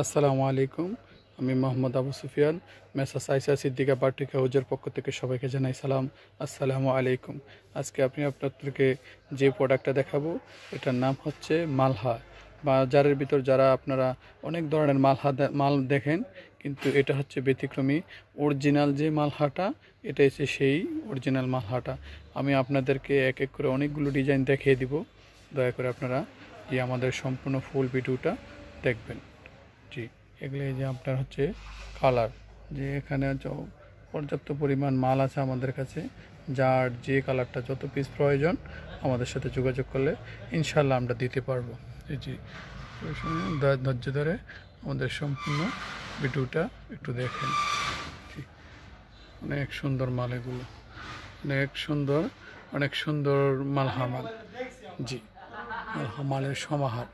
আসসালামু আলাইকুম। আমি মোহাম্মদ আবু সুফিয়ান। মেসার্স আইসা সিদ্দিকা পার্টি হাউজের পক্ষ থেকে সবাইকে জানাই সালাম। আসসালামু আলাইকুম। আজকে আপনাদেরকে যে প্রোডাক্টটা দেখাবো এটার নাম হচ্ছে মালহা। বাজারের ভিতর যারা আপনারা অনেক ধরনের মাল দেখেন, কিন্তু এটা হচ্ছে ব্যতিক্রমী। অরিজিনাল যে মালহাটা, এটা হচ্ছে সেই অরিজিনাল মালহাটা। আমি আপনাদেরকে এক এক করে অনেকগুলো ডিজাইন দেখিয়ে দিব। দয়া করে আপনারা যে আমাদের সম্পূর্ণ ফুল ভিডিওটা দেখবেন। জি, এগুলো এই যে আপনার হচ্ছে কালার, যে এখানে পর্যাপ্ত পরিমাণ মাল আছে আমাদের কাছে। যার যে কালারটা যত পিস প্রয়োজন আমাদের সাথে যোগাযোগ করলে ইনশাল্লাহ আমরা দিতে পারবো। জি, ধৈর্য ধরে আমাদের সম্পূর্ণ ভিডিওটা একটু দেখেন। জি, অনেক সুন্দর মাল এগুলো, অনেক সুন্দর মালহামাল। জি, মালের সমাহার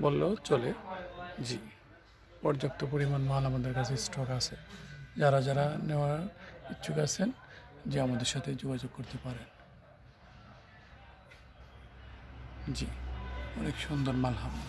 বললেও চলে। জি, পর্যাপ্ত পরিমাণ মাল আমাদের কাছে স্টক আছে। যারা যারা নেওয়ার ইচ্ছুক আছেন, যে আমাদের সাথে যোগাযোগ করতে পারেন। জি, অনেক সুন্দর মালহামা।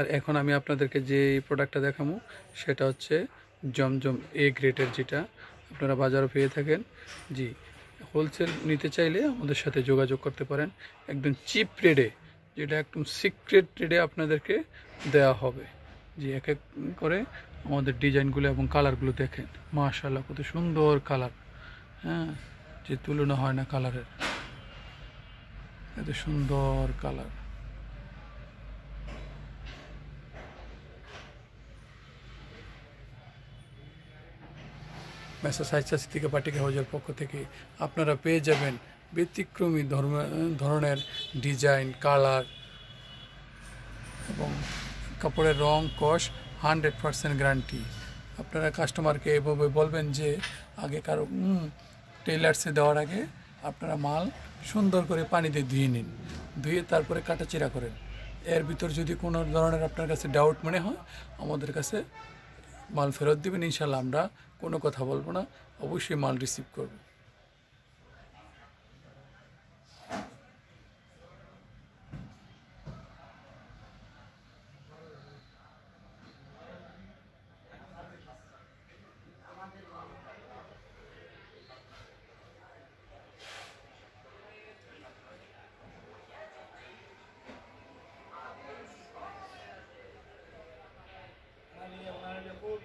আর এখন আমি আপনাদেরকে যে প্রোডাক্টটা দেখাবো সেটা হচ্ছে জমজম এ গ্রেডের, যেটা আপনারা বাজারে পেয়ে থাকেন। জি, হোলসেল নিতে চাইলে আমাদের সাথে যোগাযোগ করতে পারেন। একদম চিপ রেটে, যেটা একদম সিক্রেট রেটে আপনাদেরকে দেওয়া হবে। জি, এক এক করে আমাদের ডিজাইনগুলো এবং কালারগুলো দেখেন। মাশাআল্লাহ, কত সুন্দর কালার। হ্যাঁ, যে তুলনা হয় না কালারের, এত সুন্দর কালার। মেসার্স আইসা সিদ্দিকা পার্টি হাউজের পক্ষ থেকে আপনারা পেয়ে যাবেন ব্যতিক্রমী ধরনের ডিজাইন, কালার এবং কাপড়ের রং কস 100% গ্যারান্টি। আপনারা কাস্টমারকে এভাবে বলবেন যে আগে কারো টেইলার্সে দেওয়ার আগে আপনারা মাল সুন্দর করে পানিতে ধুয়ে নিন, ধুয়ে তারপরে কাটাচিরা করেন। এর ভিতর যদি কোনো ধরনের আপনার কাছে ডাউট মনে হয় আমাদের কাছে মাল ফেরত দিবেন। ইনশাল্লাহ আমরা কোনো কথা বলবো না, অবশ্যই মাল রিসিভ করব।